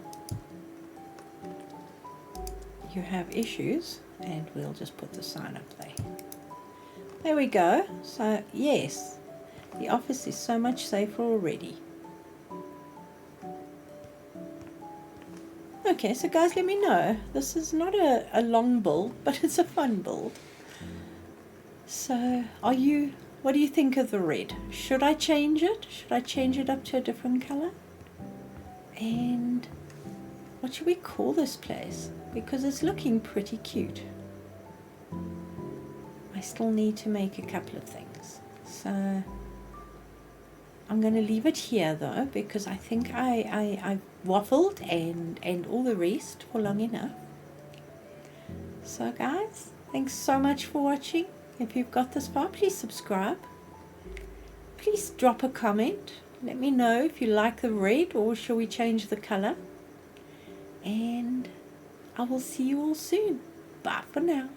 you have issues. And we'll just put the sign up there. There we go. So yes, the office is so much safer already. Okay, so guys, let me know. This is not a long build, but it's a fun build. So what do you think of the red? Should I change it? Should I change it up to a different color? And what should we call this place? Because it's looking pretty cute. I still need to make a couple of things. So I'm going to leave it here though, because I think I waffled and all the rest for long enough. So guys, thanks so much for watching. If you've got this far, please subscribe. Please drop a comment. Let me know if you like the red or shall we change the color. And I will see you all soon. Bye for now.